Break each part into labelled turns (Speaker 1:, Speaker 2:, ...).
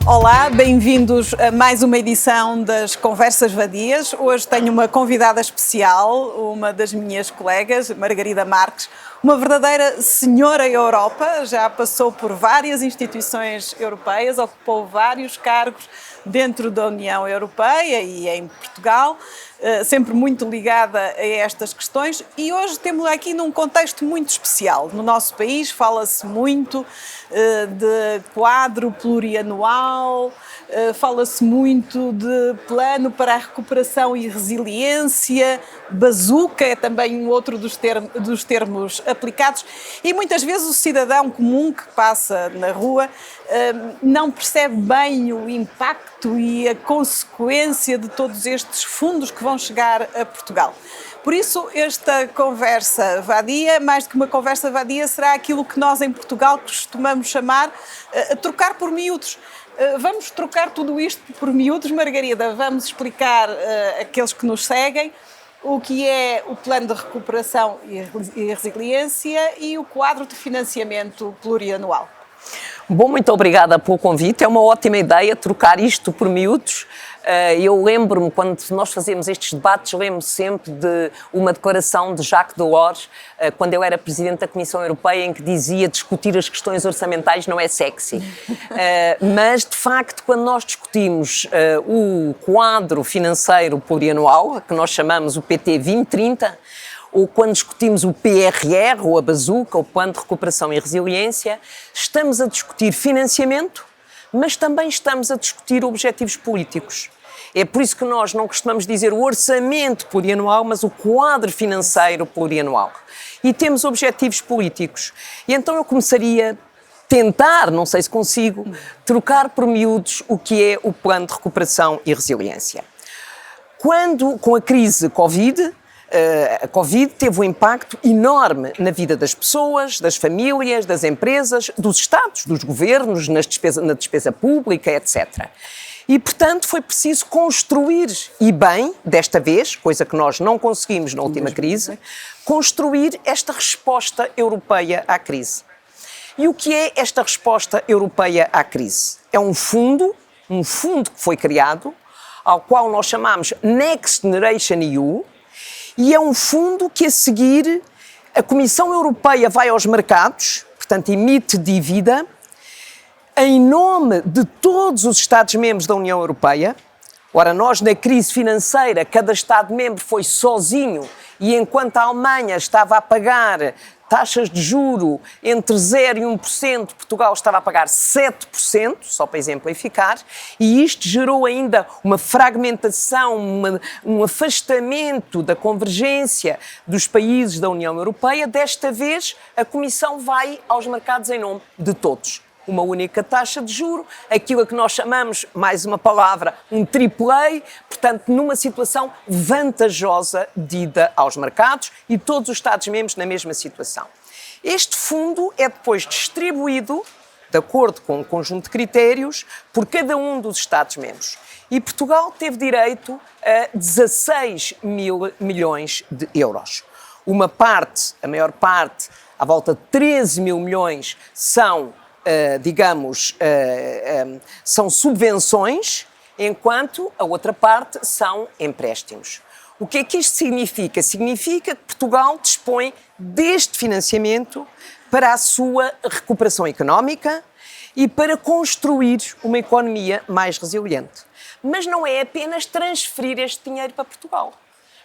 Speaker 1: Olá, bem-vindos a mais uma edição das Conversas Vadias. Hoje tenho uma convidada especial, uma das minhas colegas, Margarida Marques, uma verdadeira senhora Europa, já passou por várias instituições europeias, ocupou vários cargos dentro da União Europeia e em Portugal, sempre muito ligada a estas questões, e hoje temos aqui num contexto muito especial. No nosso país fala-se muito de quadro plurianual, fala-se muito de plano para a recuperação e resiliência, bazuca é também um outro dos termos aplicados, e muitas vezes o cidadão comum que passa na rua não percebe bem o impacto e a consequência de todos estes fundos que vão chegar a Portugal. Por isso, esta conversa vadia, mais do que uma conversa vadia, será aquilo que nós em Portugal costumamos chamar trocar por miúdos. Vamos trocar tudo isto por miúdos, Margarida. Vamos explicar àqueles que nos seguem o que é o Plano de Recuperação e Resiliência e o quadro de financiamento plurianual.
Speaker 2: Bom, muito obrigada pelo convite. É uma ótima ideia trocar isto por miúdos. Eu lembro-me, quando nós fazemos estes debates, lembro-me sempre de uma declaração de Jacques Delors, quando eu era Presidente da Comissão Europeia, em que dizia: discutir as questões orçamentais não é sexy. Mas, de facto, quando nós discutimos o quadro financeiro plurianual, que nós chamamos o PT 2030, ou quando discutimos o PRR, ou a bazuca, o Plano de Recuperação e Resiliência, estamos a discutir financiamento, mas também estamos a discutir objetivos políticos. É por isso que nós não costumamos dizer o orçamento plurianual, mas o quadro financeiro plurianual. E temos objetivos políticos. E então eu começaria a tentar, não sei se consigo, trocar por miúdos o que é o Plano de Recuperação e Resiliência. Com a crise Covid, a Covid teve um impacto enorme na vida das pessoas, das famílias, das empresas, dos Estados, dos governos, na despesa pública, etc. E, portanto, foi preciso construir, e bem, desta vez, coisa que nós não conseguimos na última crise, construir esta resposta europeia à crise. E o que é esta resposta europeia à crise? É um fundo que foi criado, ao qual nós chamamos Next Generation EU, e é um fundo que, a seguir, a Comissão Europeia vai aos mercados, portanto, emite dívida, em nome de todos os Estados-membros da União Europeia. Ora, nós, na crise financeira, cada Estado-membro foi sozinho, e enquanto a Alemanha estava a pagar taxas de juro entre 0% e 1%, Portugal estava a pagar 7%, só para exemplificar, e isto gerou ainda uma fragmentação, um afastamento da convergência dos países da União Europeia. Desta vez, a Comissão vai aos mercados em nome de todos. Uma única taxa de juro, aquilo a que nós chamamos, mais uma palavra, um AAA, portanto, numa situação vantajosa de ida aos mercados, e todos os Estados-membros na mesma situação. Este fundo é depois distribuído, de acordo com um conjunto de critérios, por cada um dos Estados-membros. E Portugal teve direito a 16 mil milhões de euros. Uma parte, a maior parte, à volta de 13 mil milhões, são são subvenções, enquanto a outra parte são empréstimos. O que é que isto significa? Significa que Portugal dispõe deste financiamento para a sua recuperação económica e para construir uma economia mais resiliente. Mas não é apenas transferir este dinheiro para Portugal.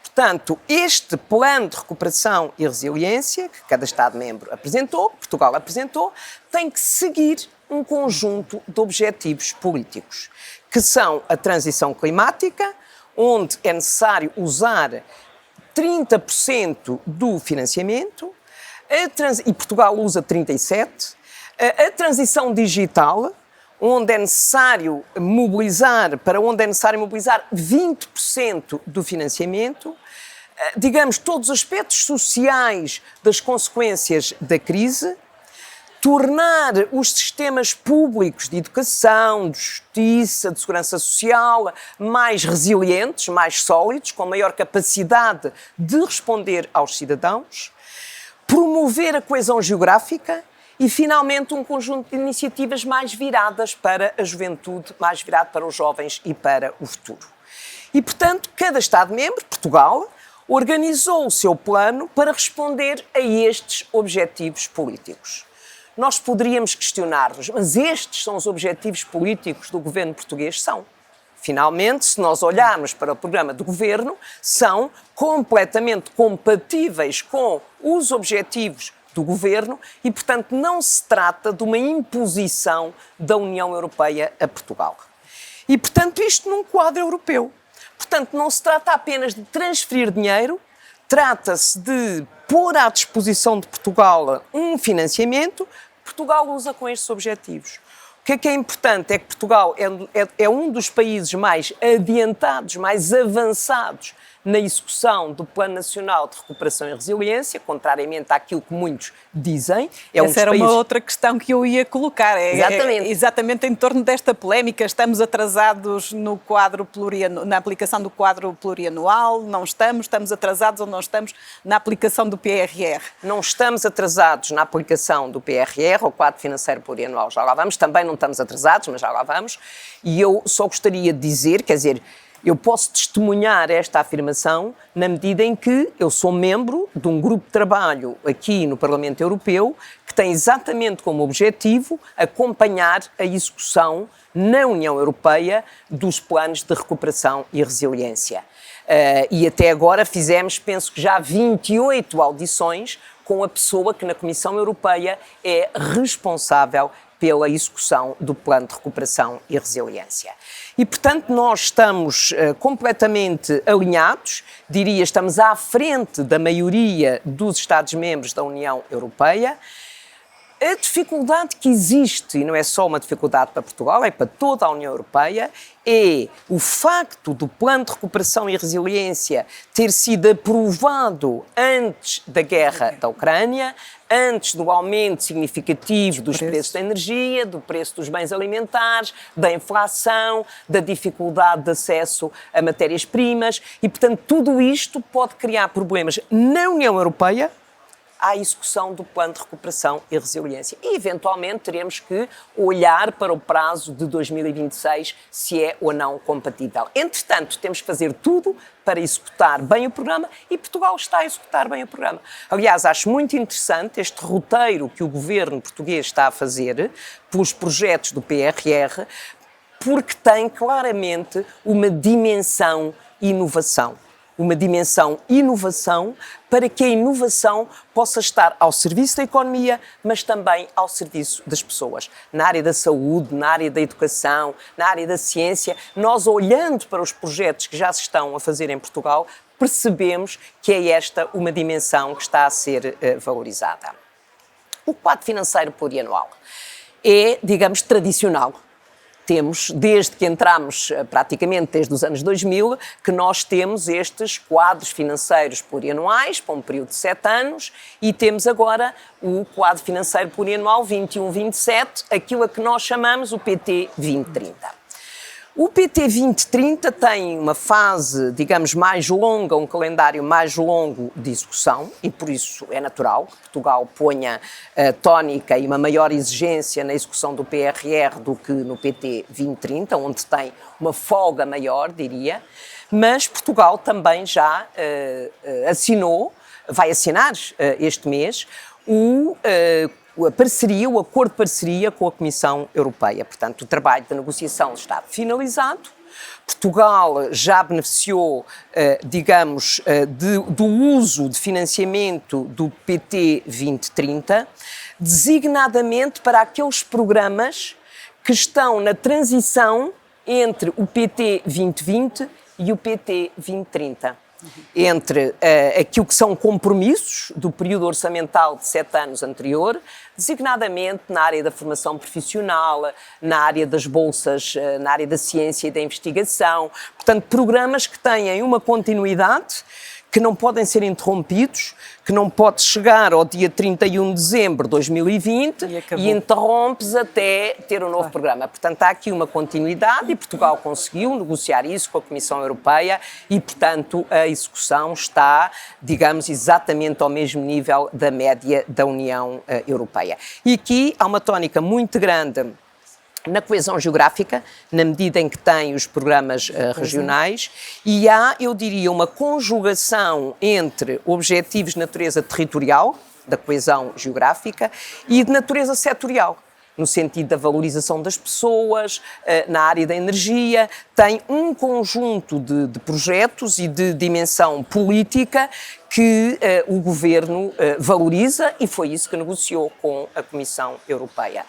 Speaker 2: Portanto, este plano de recuperação e resiliência, que cada Estado-membro apresentou, Portugal apresentou, tem que seguir um conjunto de objetivos políticos, que são a transição climática, onde é necessário usar 30% do financiamento, e Portugal usa 37%, a transição digital, onde é necessário mobilizar 20% do financiamento, digamos, todos os aspectos sociais das consequências da crise, tornar os sistemas públicos de educação, de justiça, de segurança social mais resilientes, mais sólidos, com maior capacidade de responder aos cidadãos, promover a coesão geográfica e, finalmente, um conjunto de iniciativas mais viradas para a juventude, mais virado para os jovens e para o futuro. E, portanto, cada Estado-membro, Portugal, organizou o seu plano para responder a estes objetivos políticos. Nós poderíamos questionar-nos, mas estes são os objetivos políticos do governo português? São. Finalmente, se nós olharmos para o programa do governo, são completamente compatíveis com os objetivos do governo e, portanto, não se trata de uma imposição da União Europeia a Portugal. E, portanto, isto num quadro europeu. Portanto, não se trata apenas de transferir dinheiro, trata-se de pôr à disposição de Portugal um financiamento. Portugal usa com estes objetivos. O que é importante é que Portugal é um dos países mais adiantados, mais avançados na execução do Plano Nacional de Recuperação e Resiliência, contrariamente àquilo que muitos dizem.
Speaker 1: Essa era uma outra questão que eu ia colocar.
Speaker 2: Exatamente.
Speaker 1: Exatamente em torno desta polémica. Estamos atrasados no quadro na aplicação do quadro plurianual? Não estamos? Estamos atrasados ou não estamos na aplicação do PRR?
Speaker 2: Não estamos atrasados na aplicação do PRR, ou quadro financeiro plurianual, já lá vamos. Também não estamos atrasados, mas já lá vamos. E eu só gostaria de dizer, quer dizer, eu posso testemunhar esta afirmação na medida em que eu sou membro de um grupo de trabalho aqui no Parlamento Europeu que tem exatamente como objetivo acompanhar a execução na União Europeia dos planos de recuperação e resiliência. E até agora fizemos, penso que já 28 audições com a pessoa que na Comissão Europeia é responsável pela execução do Plano de Recuperação e Resiliência. E, portanto, nós estamos completamente alinhados, diria, estamos à frente da maioria dos Estados-membros da União Europeia. A dificuldade que existe, e não é só uma dificuldade para Portugal, é para toda a União Europeia, é o facto do Plano de Recuperação e Resiliência ter sido aprovado antes da guerra da Ucrânia, antes do aumento significativo dos preços da energia, do preço dos bens alimentares, da inflação, da dificuldade de acesso a matérias-primas e, portanto, tudo isto pode criar problemas na União Europeia à execução do Plano de Recuperação e Resiliência. E, eventualmente, teremos que olhar para o prazo de 2026, se é ou não compatível. Entretanto, temos que fazer tudo para executar bem o programa e Portugal está a executar bem o programa. Aliás, acho muito interessante este roteiro que o governo português está a fazer pelos projetos do PRR, porque tem claramente uma dimensão inovação. Uma dimensão inovação para que a inovação possa estar ao serviço da economia, mas também ao serviço das pessoas. Na área da saúde, na área da educação, na área da ciência, nós olhando para os projetos que já se estão a fazer em Portugal, percebemos que é esta uma dimensão que está a ser valorizada. O quadro financeiro plurianual é, digamos, tradicional. Temos, desde que entramos, praticamente desde os anos 2000, que nós temos estes quadros financeiros plurianuais para um período de 7 anos e temos agora o quadro financeiro plurianual 21-27, aquilo a que nós chamamos o PT 2030. O PT 2030 tem uma fase, digamos, mais longa, um calendário mais longo de execução e por isso é natural que Portugal ponha tónica e uma maior exigência na execução do PRR do que no PT 2030, onde tem uma folga maior, diria, mas Portugal também já vai assinar este mês o acordo de parceria com a Comissão Europeia. Portanto, o trabalho de negociação está finalizado. Portugal já beneficiou, digamos, do uso de financiamento do PT 2030, designadamente para aqueles programas que estão na transição entre o PT 2020 e o PT 2030. Entre aquilo que são compromissos do período orçamental de 7 anos anterior, designadamente na área da formação profissional, na área das bolsas, na área da ciência e da investigação. Portanto, programas que têm uma continuidade, que não podem ser interrompidos, que não pode chegar ao dia 31 de dezembro de 2020 e interrompes até ter um novo programa. Portanto, há aqui uma continuidade e Portugal conseguiu negociar isso com a Comissão Europeia e, portanto, a execução está, digamos, exatamente ao mesmo nível da média da União Europeia. E aqui há uma tónica muito grande na coesão geográfica, na medida em que tem os programas regionais, e há, eu diria, uma conjugação entre objetivos de natureza territorial, da coesão geográfica, e de natureza setorial, no sentido da valorização das pessoas, na área da energia, tem um conjunto de projetos e de dimensão política que o Governo valoriza e foi isso que negociou com a Comissão Europeia.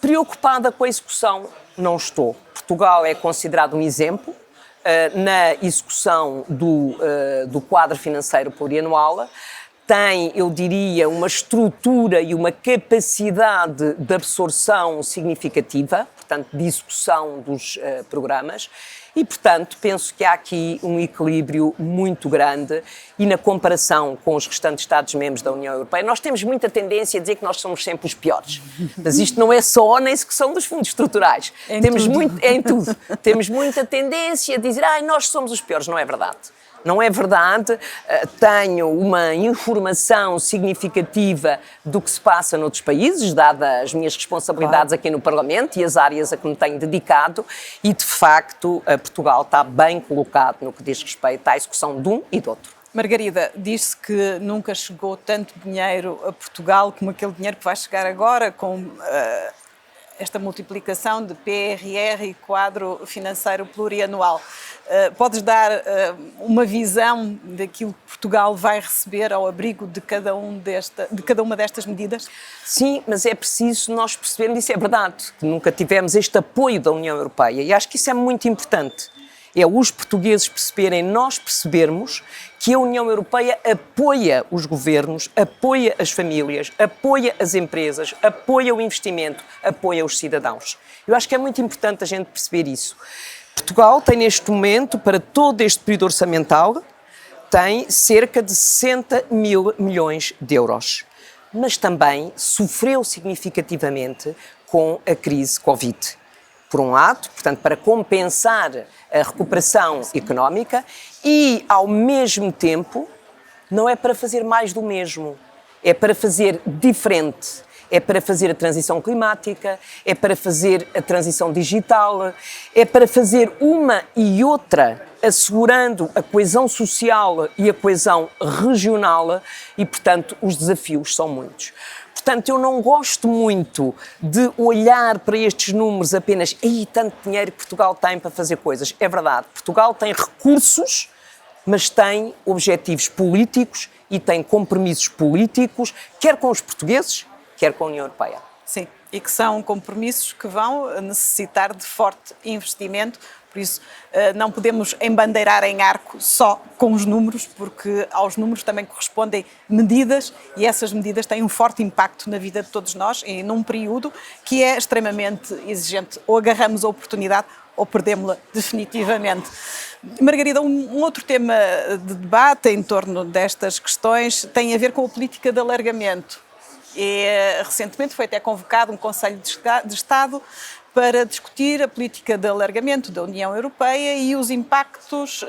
Speaker 2: Preocupada com a execução, não estou. Portugal é considerado um exemplo na execução do quadro financeiro plurianual. Tem, eu diria, uma estrutura e uma capacidade de absorção significativa, portanto, de execução dos programas. E, portanto, penso que há aqui um equilíbrio muito grande e na comparação com os restantes Estados-membros da União Europeia, nós temos muita tendência a dizer que nós somos sempre os piores. Mas isto não é só na execução dos fundos estruturais.
Speaker 1: Em
Speaker 2: tudo. Temos muita tendência a dizer, nós somos os piores. Não é verdade. Não é verdade, tenho uma informação significativa do que se passa noutros países, dadas as minhas responsabilidades aqui no Parlamento e as áreas a que me tenho dedicado, e de facto Portugal está bem colocado no que diz respeito à execução de um e do outro.
Speaker 1: Margarida, diz-se que nunca chegou tanto dinheiro a Portugal como aquele dinheiro que vai chegar agora com esta multiplicação de PRR e quadro financeiro plurianual. Podes dar uma visão daquilo que Portugal vai receber ao abrigo de cada uma destas medidas?
Speaker 2: Sim, mas é preciso nós percebermos, isso é verdade, que nunca tivemos este apoio da União Europeia e acho que isso é muito importante. É os portugueses perceberem, nós percebermos que a União Europeia apoia os governos, apoia as famílias, apoia as empresas, apoia o investimento, apoia os cidadãos. Eu acho que é muito importante a gente perceber isso. Portugal tem neste momento, para todo este período orçamental, tem cerca de 60 mil milhões de euros. Mas também sofreu significativamente com a crise Covid. Por um lado, portanto, para compensar a recuperação económica e, ao mesmo tempo, não é para fazer mais do mesmo, é para fazer diferente. É para fazer a transição climática, é para fazer a transição digital, é para fazer uma e outra, assegurando a coesão social e a coesão regional e, portanto, os desafios são muitos. Portanto, eu não gosto muito de olhar para estes números apenas tanto dinheiro que Portugal tem para fazer coisas. É verdade, Portugal tem recursos, mas tem objetivos políticos e tem compromissos políticos, quer com os portugueses, quer com a União Europeia.
Speaker 1: Sim, e que são compromissos que vão necessitar de forte investimento, por isso não podemos embandeirar em arco só com os números, porque aos números também correspondem medidas e essas medidas têm um forte impacto na vida de todos nós e num período que é extremamente exigente. Ou agarramos a oportunidade ou perdemos-la definitivamente. Margarida, um outro tema de debate em torno destas questões tem a ver com a política de alargamento. E, recentemente foi até convocado um Conselho de Estado para discutir a política de alargamento da União Europeia e os impactos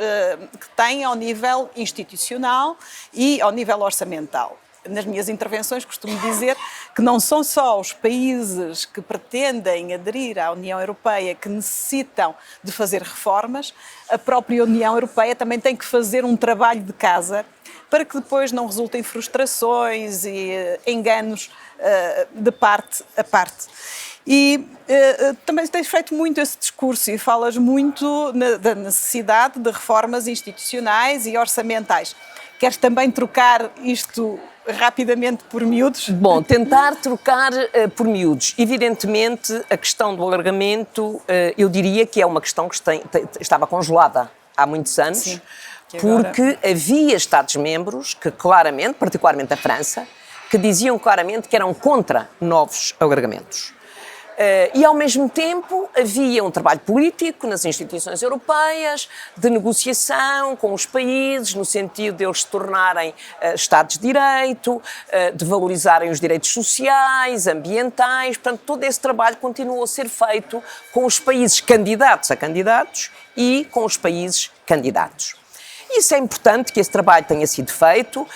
Speaker 1: que tem ao nível institucional e ao nível orçamental. Nas minhas intervenções costumo dizer que não são só os países que pretendem aderir à União Europeia que necessitam de fazer reformas, a própria União Europeia também tem que fazer um trabalho de casa para que depois não resultem frustrações e enganos de parte a parte. E também tens feito muito esse discurso e falas muito da necessidade de reformas institucionais e orçamentais. Queres também trocar isto rapidamente por miúdos?
Speaker 2: Bom, tentar trocar por miúdos. Evidentemente, a questão do alargamento, eu diria que é uma questão que estava congelada há muitos anos.
Speaker 1: Sim.
Speaker 2: Porque havia Estados-membros que claramente, particularmente a França, que diziam claramente que eram contra novos alargamentos. E, ao mesmo tempo, havia um trabalho político nas instituições europeias, de negociação com os países, no sentido de eles se tornarem Estados de Direito, de valorizarem os direitos sociais, ambientais. Portanto, todo esse trabalho continuou a ser feito com os países candidatos a candidatos e com os países candidatos. Isso é importante que esse trabalho tenha sido feito,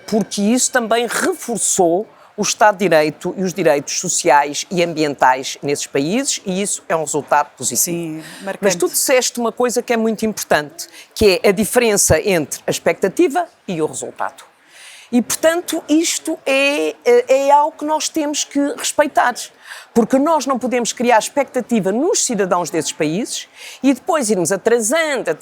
Speaker 2: porque isso também reforçou o Estado de Direito e os direitos sociais e ambientais nesses países, e isso é um resultado positivo.
Speaker 1: Sim, marcante.
Speaker 2: Mas tu disseste uma coisa que é muito importante, que é a diferença entre a expectativa e o resultado. E, portanto, isto é algo que nós temos que respeitar, porque nós não podemos criar expectativa nos cidadãos desses países e depois irmos atrasando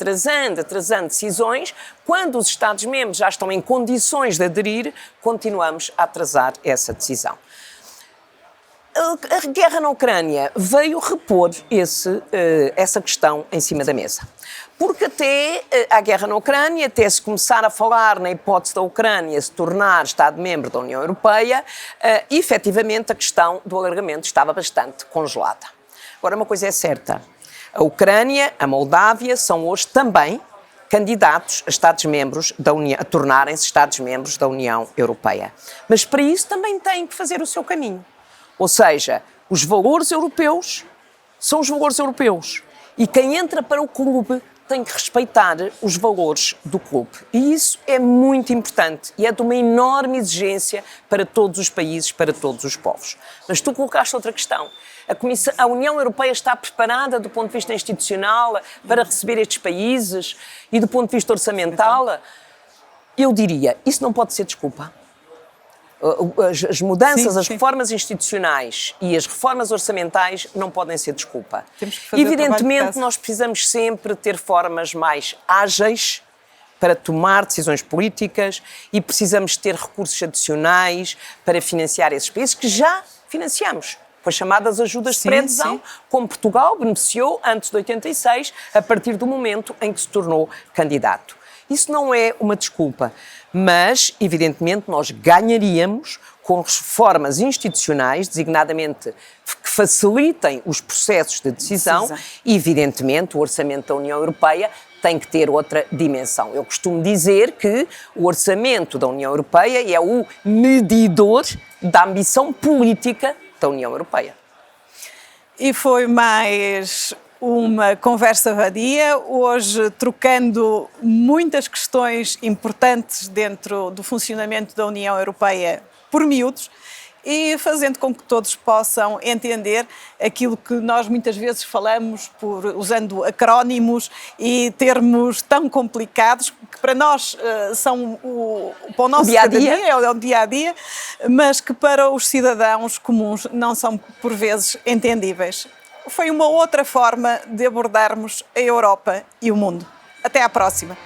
Speaker 2: decisões. Quando os Estados-membros já estão em condições de aderir, continuamos a atrasar essa decisão. A guerra na Ucrânia veio repor essa questão em cima da mesa. Porque até a guerra na Ucrânia, até se começar a falar na hipótese da Ucrânia se tornar Estado-membro da União Europeia, efetivamente a questão do alargamento estava bastante congelada. Agora, uma coisa é certa, a Ucrânia, a Moldávia são hoje também candidatos a Estados-membros da União, a tornarem-se Estados-membros da União Europeia. Mas para isso também têm que fazer o seu caminho. Ou seja, os valores europeus são os valores europeus. E quem entra para o clube tem que respeitar os valores do clube. E isso é muito importante e é de uma enorme exigência para todos os países, para todos os povos. Mas tu colocaste outra questão. A União Europeia está preparada do ponto de vista institucional para receber estes países e do ponto de vista orçamental? Eu diria, isso não pode ser desculpa. As mudanças, as reformas institucionais e as reformas orçamentais não podem ser desculpa. Evidentemente, nós precisamos sempre ter formas mais ágeis para tomar decisões políticas e precisamos ter recursos adicionais para financiar esses países que já financiamos. Com as chamadas ajudas de pré-adesão, como Portugal beneficiou antes de 86, a partir do momento em que se tornou candidato. Isso não é uma desculpa, mas, evidentemente, nós ganharíamos com reformas institucionais, designadamente que facilitem os processos de decisão e, evidentemente, o orçamento da União Europeia tem que ter outra dimensão. Eu costumo dizer que o orçamento da União Europeia é o medidor da ambição política da União Europeia.
Speaker 1: E foi mais uma conversa vadia, hoje trocando muitas questões importantes dentro do funcionamento da União Europeia por miúdos e fazendo com que todos possam entender aquilo que nós muitas vezes falamos usando acrónimos e termos tão complicados que para nós são para o nosso
Speaker 2: dia-a-dia,
Speaker 1: é o dia-a-dia, mas que para os cidadãos comuns não são por vezes entendíveis. Foi uma outra forma de abordarmos a Europa e o mundo. Até à próxima!